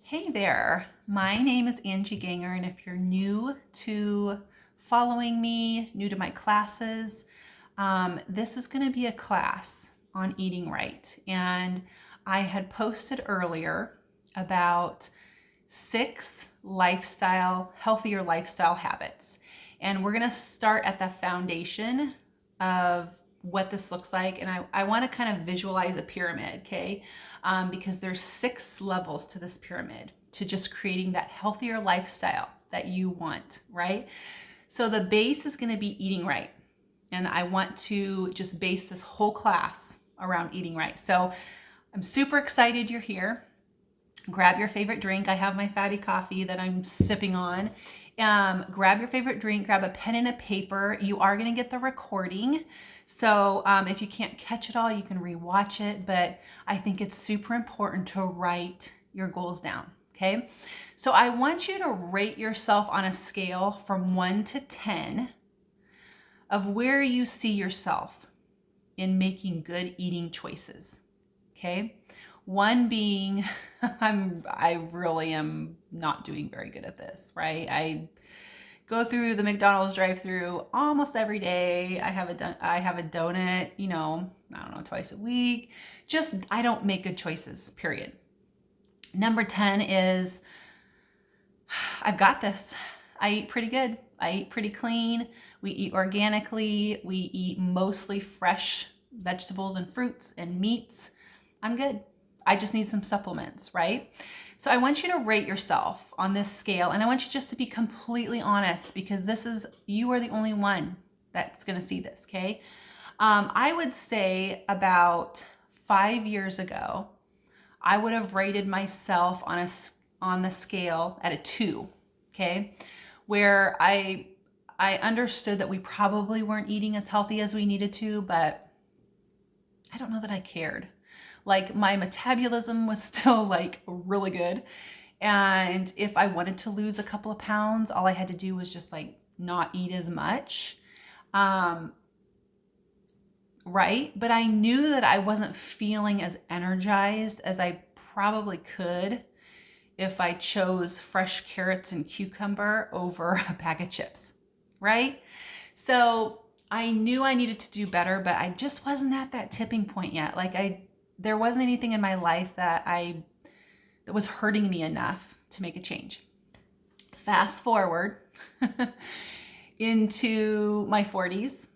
Hey there, my name is Angie Ganger, and if you're new to following me, new to my classes, this is going to be a class on eating right. And I had posted earlier about 6 healthier lifestyle habits. And we're going to start at the foundation of what this looks like. And I want to kind of visualize a pyramid, okay? Because there's 6 levels to this pyramid to just creating that healthier lifestyle that you want, right? So the base is going to be eating right. And I want to just base this whole class around eating right. So I'm super excited you're here. Grab your favorite drink. I have my fatty coffee that I'm sipping on. Grab your favorite drink, grab a pen and a paper. You are going to get the recording. So if you can't catch it all, you can rewatch it. But I think it's super important to write your goals down. Okay. So I want you to rate yourself on a scale from 1 to 10 of where you see yourself in making good eating choices. Okay. 1 being, I really am not doing very good at this, right? I go through the McDonald's drive-through almost every day. I have a donut, I don't know, twice a week. Just, I don't make good choices, period. Number 10 is, I've got this. I eat pretty good. I eat pretty clean. We eat organically. We eat mostly fresh vegetables and fruits and meats. I'm good. I just need some supplements, right? So I want you to rate yourself on this scale, and I want you just to be completely honest, because you are the only one that's going to see this, okay? I would say about 5 years ago, I would have rated myself on the scale at a 2, okay? Where I understood that we probably weren't eating as healthy as we needed to, but I don't know that I cared. Like, my metabolism was still like really good. And if I wanted to lose a couple of pounds, all I had to do was just like not eat as much. Right? But I knew that I wasn't feeling as energized as I probably could if I chose fresh carrots and cucumber over a bag of chips, right? So I knew I needed to do better, but I just wasn't at that tipping point yet. There wasn't anything in my life that was hurting me enough to make a change. Fast forward into my 40s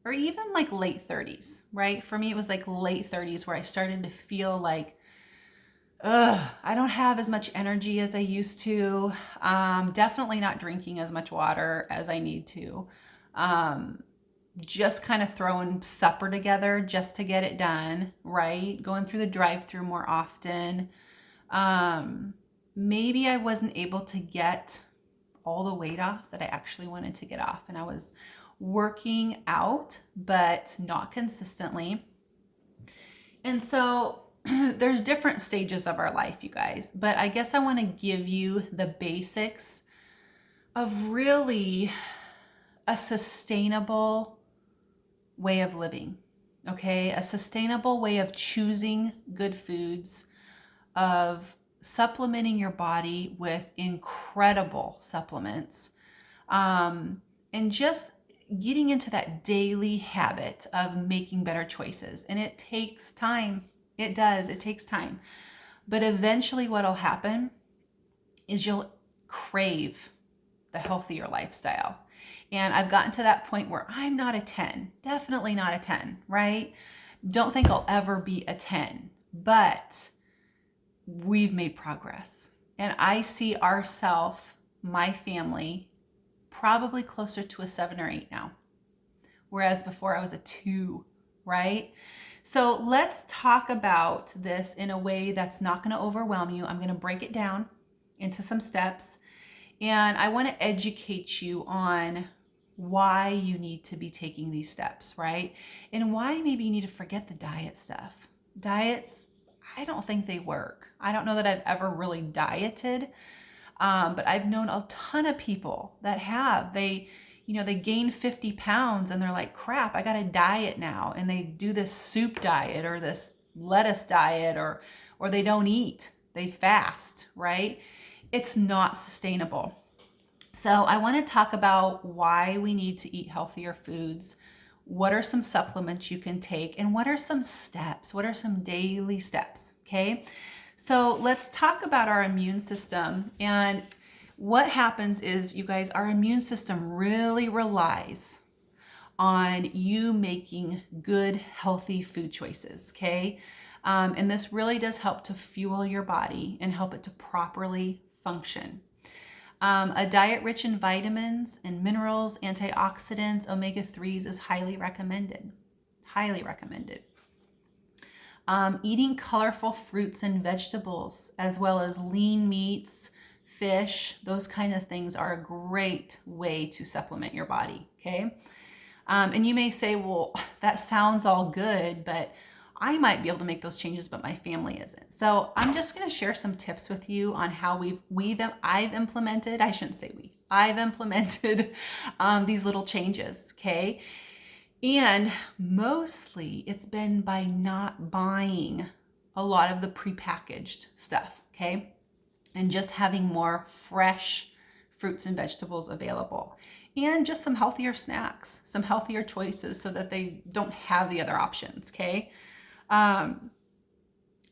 or even like late 30s, right? For me, it was like late 30s where I started to feel like, I don't have as much energy as I used to. Definitely not drinking as much water as I need to. Just kind of throwing supper together just to get it done, right? Going through the drive-through more often. Maybe I wasn't able to get all the weight off that I actually wanted to get off. And I was working out, but not consistently. And so there's different stages of our life, you guys. But I guess I want to give you the basics of really a sustainable way of living, okay? A sustainable way of choosing good foods, of supplementing your body with incredible supplements, and just getting into that daily habit of making better choices. And it takes time. It does. It takes time. But eventually what'll happen is you'll crave the healthier lifestyle. And I've gotten to that point where I'm not a 10, definitely not a 10, right? Don't think I'll ever be a 10, but we've made progress. And I see my family, probably closer to a 7 or 8 now. Whereas before I was a 2, right? So let's talk about this in a way that's not going to overwhelm you. I'm going to break it down into some steps. And I want to educate you on why you need to be taking these steps, right? And why maybe you need to forget the diet stuff. Diets, I don't think they work. I don't know that I've ever really dieted, but I've known a ton of people that have. They gain 50 pounds and they're like, crap, I got to diet now. And they do this soup diet or this lettuce diet, or they don't eat. they fast, right? It's not sustainable. So I want to talk about why we need to eat healthier foods. What are some supplements you can take? And what are some steps? What are some daily steps? Okay. So let's talk about our immune system. And what happens is, you guys, our immune system really relies on you making good, healthy food choices. Okay. And this really does help to fuel your body and help it to properly function. A diet rich in vitamins and minerals, antioxidants, omega-3s is highly recommended. Highly recommended. Eating colorful fruits and vegetables, as well as lean meats, fish, those kind of things are a great way to supplement your body, okay? And you may say, well, that sounds all good, but I might be able to make those changes, but my family isn't. So I'm just going to share some tips with you on how I've implemented, I shouldn't say I've implemented these little changes, okay? And mostly it's been by not buying a lot of the prepackaged stuff, okay? And just having more fresh fruits and vegetables available. And just some healthier snacks, some healthier choices so that they don't have the other options, okay?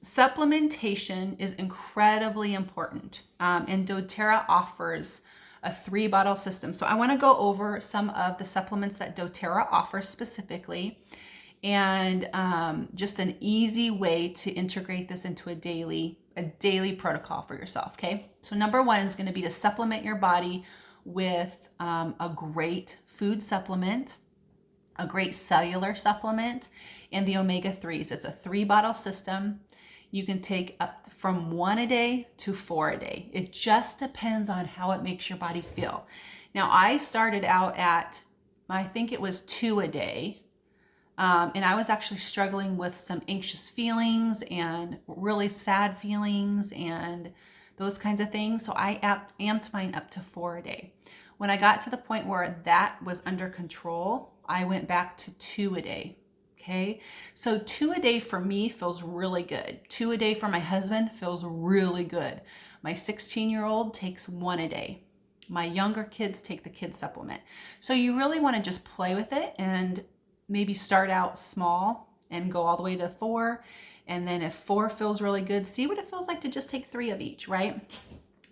Supplementation is incredibly important. And doTERRA offers a 3-bottle system. So I want to go over some of the supplements that doTERRA offers specifically, and just an easy way to integrate this into a daily protocol for yourself. Okay. So number 1 is going to be to supplement your body with a great food supplement, a great cellular supplement, and the omega-3s. It's a 3-bottle system. You can take up from 1 a day to 4 a day. It just depends on how it makes your body feel. Now, I started out at, I think it was 2 a day. And I was actually struggling with some anxious feelings and really sad feelings and those kinds of things. So I amped mine up to 4 a day. When I got to the point where that was under control, I went back to 2 a day. Okay. So 2 a day for me feels really good. 2 a day for my husband feels really good. My 16-year-old takes 1 a day. My younger kids take the kids supplement. So you really want to just play with it and maybe start out small and go all the way to 4. And then if 4 feels really good, see what it feels like to just take 3 of each, right?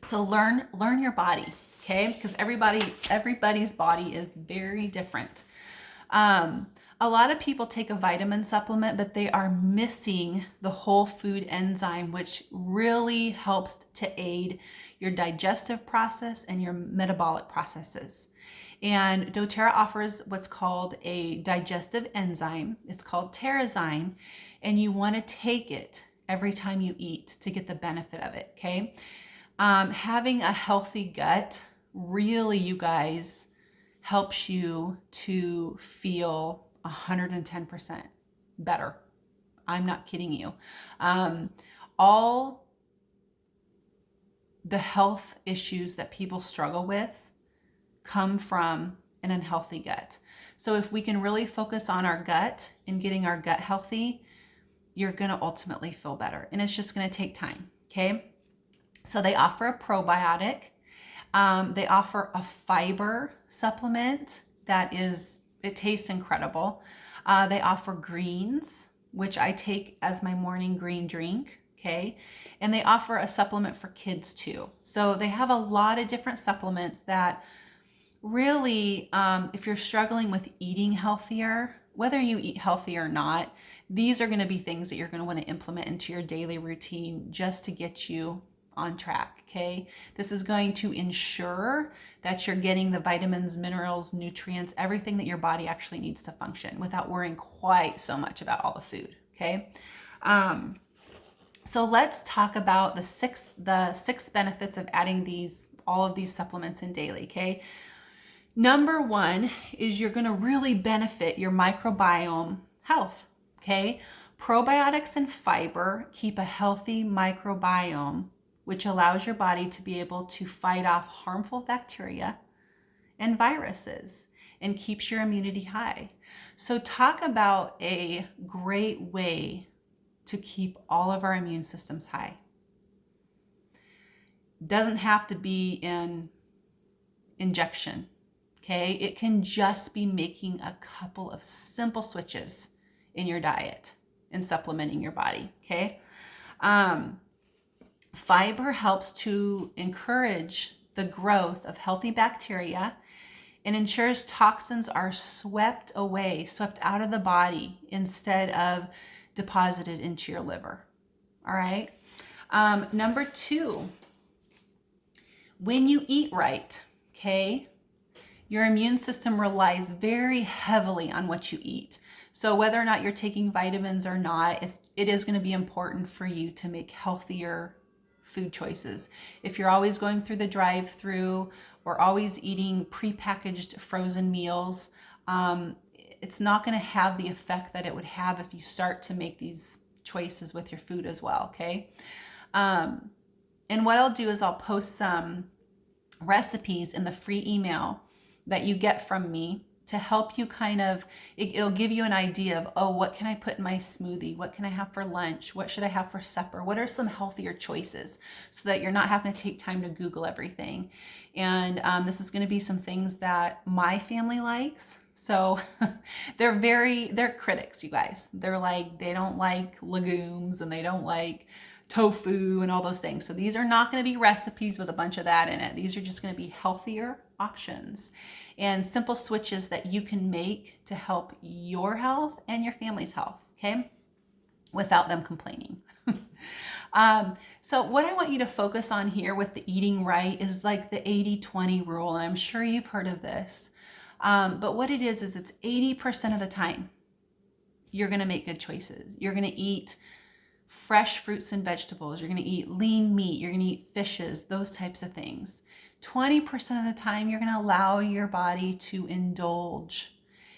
So learn your body, okay? Because everybody's body is very different. A lot of people take a vitamin supplement, but they are missing the whole food enzyme, which really helps to aid your digestive process and your metabolic processes. And doTERRA offers what's called a digestive enzyme. It's called Terrazyme, and you want to take it every time you eat to get the benefit of it, okay? Having a healthy gut really, you guys, helps you to feel 110% better. I'm not kidding you. All the health issues that people struggle with come from an unhealthy gut. So if we can really focus on our gut and getting our gut healthy, you're going to ultimately feel better. And it's just going to take time. Okay. So they offer a probiotic. They offer a fiber supplement it tastes incredible. They offer greens, which I take as my morning green drink. Okay. And they offer a supplement for kids too. So they have a lot of different supplements that really, if you're struggling with eating healthier, whether you eat healthy or not, these are going to be things that you're going to want to implement into your daily routine just to get you on track. Okay. This is going to ensure that you're getting the vitamins, minerals, nutrients, everything that your body actually needs to function without worrying quite so much about all the food. Okay. So let's talk about the six benefits of adding all of these supplements in daily. Okay. Number 1 is you're going to really benefit your microbiome health. Okay. Probiotics and fiber keep a healthy microbiome, which allows your body to be able to fight off harmful bacteria and viruses and keeps your immunity high. So talk about a great way to keep all of our immune systems high. Doesn't have to be in injection. Okay, it can just be making a couple of simple switches in your diet and supplementing your body. Okay, fiber helps to encourage the growth of healthy bacteria and ensures toxins are swept away, swept out of the body instead of deposited into your liver. All right. Number 2, when you eat right, okay, your immune system relies very heavily on what you eat. So whether or not you're taking vitamins or not, it is going to be important for you to make healthier food choices. If you're always going through the drive-through or always eating prepackaged frozen meals, it's not going to have the effect that it would have if you start to make these choices with your food as well, okay? And what I'll do is I'll post some recipes in the free email that you get from me to help you kind of, it'll give you an idea of, oh, what can I put in my smoothie? What can I have for lunch? What should I have for supper? What are some healthier choices so that you're not having to take time to Google everything? And this is going to be some things that my family likes. So they're critics, you guys. They're like, they don't like legumes and they don't like tofu and all those things. So these are not going to be recipes with a bunch of that in it. These are just going to be healthier options and simple switches that you can make to help your health and your family's health, okay? Without them complaining. So what I want you to focus on here with the eating right is like the 80-20 rule. And I'm sure you've heard of this. But what it is it's 80% of the time you're going to make good choices. You're going to eat fresh fruits and vegetables. You're going to eat lean meat. You're going to eat fishes, those types of things. 20% of the time, you're going to allow your body to indulge.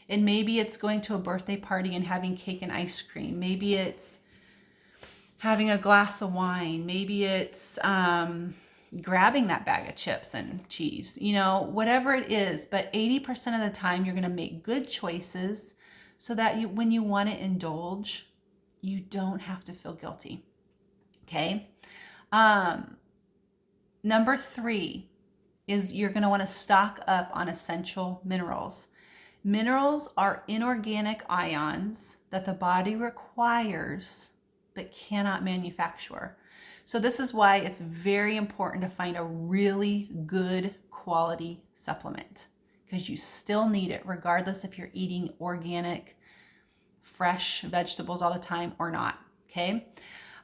And maybe it's going to a birthday party and having cake and ice cream. Maybe it's having a glass of wine. Maybe it's grabbing that bag of chips and cheese, whatever it is. But 80% of the time, you're going to make good choices so that when you want to indulge, you don't have to feel guilty. Okay. Number 3 is you're going to want to stock up on essential minerals. Minerals are inorganic ions that the body requires but cannot manufacture. So this is why it's very important to find a really good quality supplement, because you still need it regardless if you're eating organic, fresh vegetables all the time or not, okay?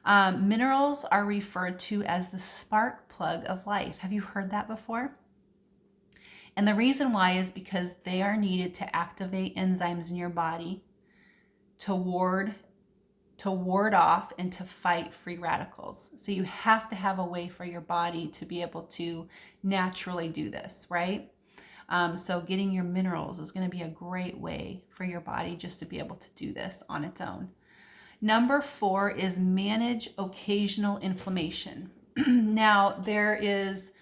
Minerals are referred to as the spark plug of life. Have you heard that before? And the reason why is because they are needed to activate enzymes in your body to ward off and to fight free radicals. So you have to have a way for your body to be able to naturally do this, right? So getting your minerals is going to be a great way for your body just to be able to do this on its own. Number 4 is manage occasional inflammation. Now, there is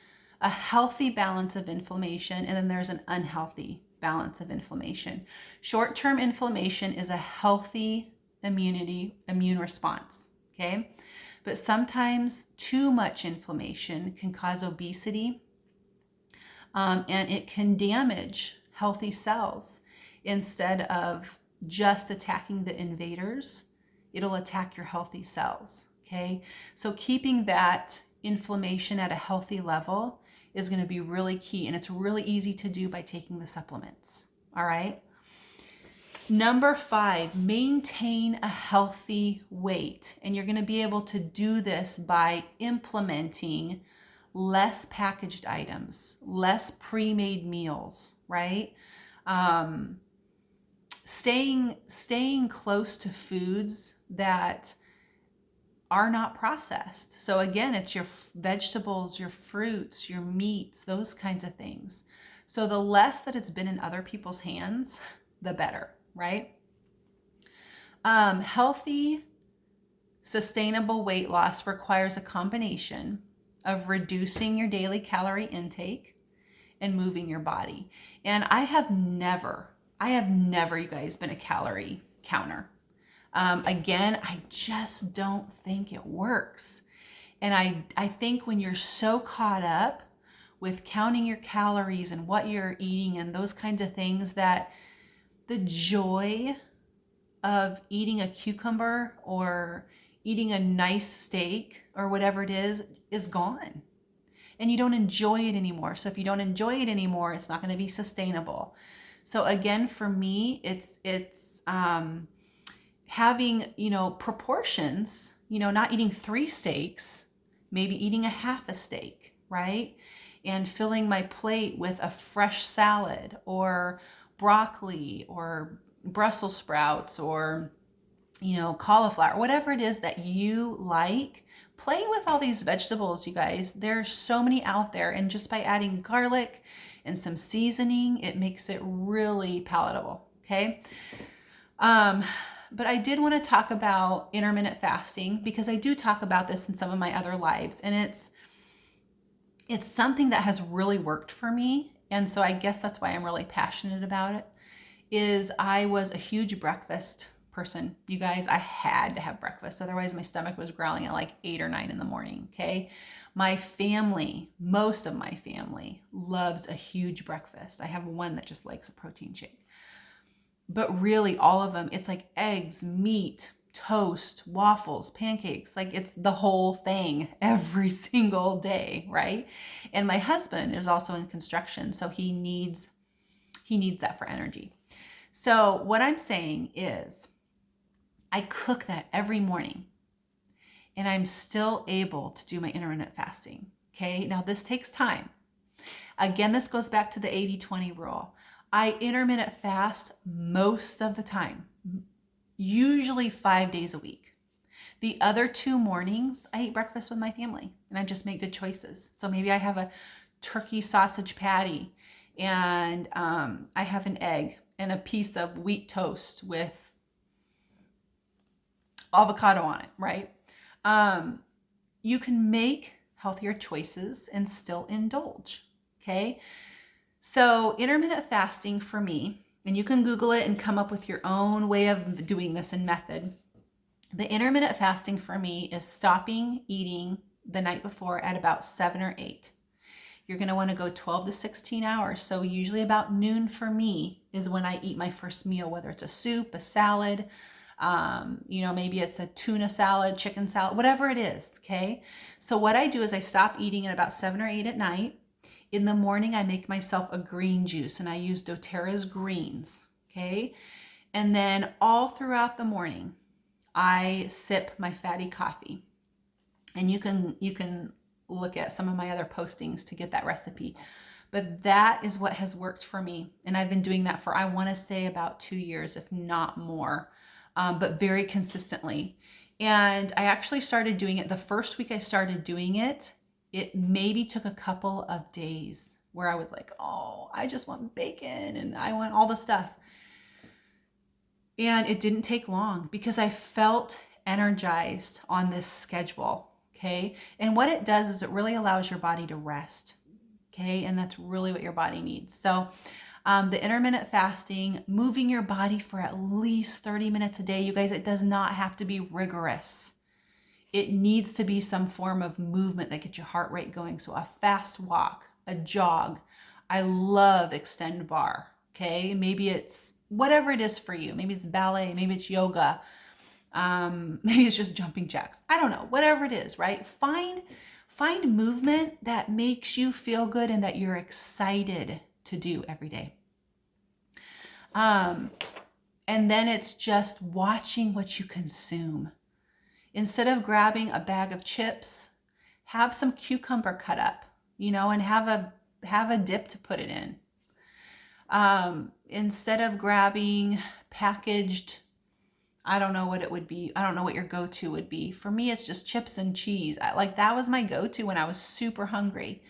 a healthy balance of inflammation, and then there's an unhealthy balance of inflammation. Short-term inflammation is a healthy immune response, okay? But sometimes too much inflammation can cause obesity, and it can damage healthy cells. Instead of just attacking the invaders, it'll attack your healthy cells, okay? So keeping that inflammation at a healthy level is going to be really key, and it's really easy to do by taking the supplements, all right? Number 5, maintain a healthy weight, and you're going to be able to do this by implementing less packaged items, less pre-made meals, right? Staying close to foods that are not processed. So again, it's your vegetables, your fruits, your meats, those kinds of things. So the less that it's been in other people's hands, the better, right? Healthy, sustainable weight loss requires a combination of reducing your daily calorie intake and moving your body. And I have never, you guys, been a calorie counter. Again, I just don't think it works. And I think when you're so caught up with counting your calories and what you're eating and those kinds of things, that the joy of eating a cucumber or eating a nice steak or whatever it is gone. And you don't enjoy it anymore. So if you don't enjoy it anymore, it's not going to be sustainable. So again, for me, it's having, proportions, not eating 3 steaks, maybe eating a half a steak, right? And filling my plate with a fresh salad or broccoli or Brussels sprouts or, cauliflower, whatever it is that you like. Play with all these vegetables, you guys. There's so many out there. And just by adding garlic and some seasoning, it makes it really palatable, okay? But I did want to talk about intermittent fasting because I do talk about this in some of my other lives. And it's something that has really worked for me. And so I guess that's why I'm really passionate about it. I was a huge breakfast person. You guys, I had to have breakfast. Otherwise my stomach was growling at like 8 or 9 in the morning. Okay. My family, most of my family loves a huge breakfast. I have one that just likes a protein shake, but really all of them, it's like eggs, meat, toast, waffles, pancakes. Like it's the whole thing every single day. Right. And my husband is also in construction. So he needs that for energy. So what I'm saying is I cook that every morning and I'm still able to do my intermittent fasting. Okay. Now this takes time. Again, this goes back to the 80-20 rule. I intermittent fast most of the time, usually 5 days a week. The other 2 mornings, I eat breakfast with my family and I just make good choices. So maybe I have a turkey sausage patty and I have an egg and a piece of wheat toast with avocado on it, right? You can make healthier choices and still indulge, okay? So intermittent fasting for me, and you can Google it and come up with your own way of doing this and method. The intermittent fasting for me is stopping eating the night before at about 7 or 8. You're going to want to go 12 to 16 hours. So usually about noon for me is when I eat my first meal, whether it's a soup, a salad, maybe it's a tuna salad, chicken salad, whatever it is. Okay. So what I do is I stop eating at about 7 or 8 at night. In the morning, I make myself a green juice and I use doTERRA's greens. Okay. And then all throughout the morning, I sip my fatty coffee. And you can look at some of my other postings to get that recipe. But that is what has worked for me. And I've been doing that for, I want to say about 2 years, if not more, but very consistently. And I actually started doing it the first week I started doing it. It maybe took a couple of days where I was like, oh, I just want bacon and I want all the stuff. And it didn't take long because I felt energized on this schedule. Okay. And what it does is it really allows your body to rest. Okay. And that's really what your body needs. So the intermittent fasting, moving your body for at least 30 minutes a day, you guys, it does not have to be rigorous. It needs to be some form of movement that gets your heart rate going. So a fast walk, a jog. I love extend bar. Okay. Maybe it's whatever it is for you. Maybe it's ballet, maybe it's yoga. Maybe it's just jumping jacks. I don't know, whatever it is, right? Find movement that makes you feel good and that you're excited to do every day. And then it's just watching what you consume. Instead of grabbing a bag of chips, have some cucumber cut up, and have a dip to put it in. Instead of grabbing packaged, I don't know what it would be. I don't know what your go-to would be. For me, it's just chips and cheese. That was my go-to when I was super hungry.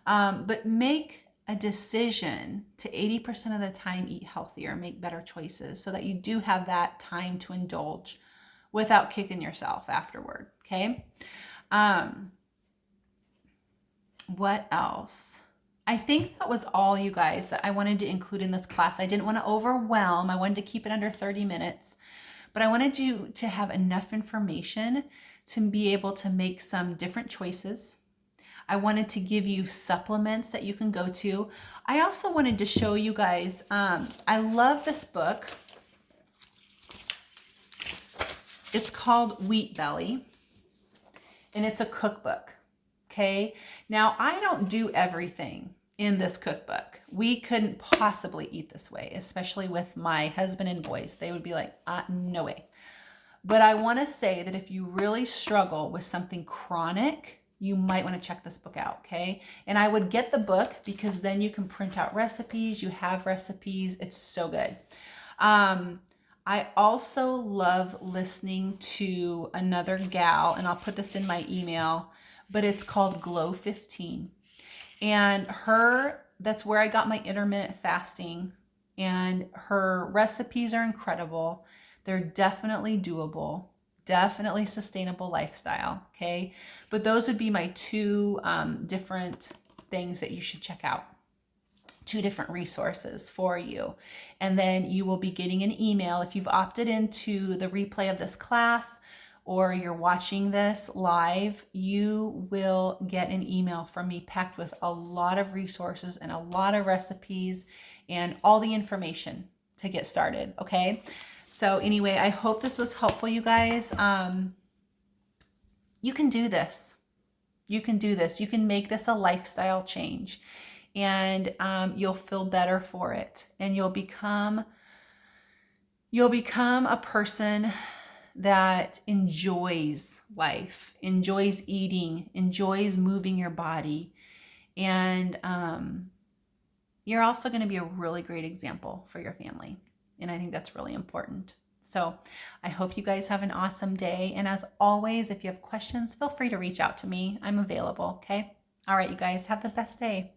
But make a decision to 80% of the time eat healthier, make better choices so that you do have that time to indulge without kicking yourself afterward. Okay. What else? I think that was all, you guys, that I wanted to include in this class. I didn't want to overwhelm. I wanted to keep it under 30 minutes, but I wanted you to have enough information to be able to make some different choices. I wanted to give you supplements that you can go to. I also wanted to show you guys, I love this book. It's called Wheat Belly, and it's a cookbook, okay? Now, I don't do everything in this cookbook. We couldn't possibly eat this way, especially with my husband and boys. They would be like, no way. But I want to say that if you really struggle with something chronic, you might want to check this book out, okay? And I would get the book because then you can print out recipes. You have recipes. It's so good. I also love listening to another gal, and I'll put this in my email, but it's called Glow 15. And that's where I got my intermittent fasting, and her recipes are incredible. They're definitely doable, definitely sustainable lifestyle, okay? But those would be my two different things that you should check out. Two different resources for you. And then you will be getting an email if you've opted into the replay of this class or you're watching this live, you will get an email from me packed with a lot of resources and a lot of recipes and all the information to get started, okay? So anyway, I hope this was helpful, you guys. You can do this. You can do this. You can make this a lifestyle change, and you'll feel better for it, and you'll become a person that enjoys life, enjoys eating, enjoys moving your body, and you're also going to be a really great example for your family. And I think that's really important. So I hope you guys have an awesome day. And as always, if you have questions, feel free to reach out to me. I'm available, okay? All right, you guys, have the best day.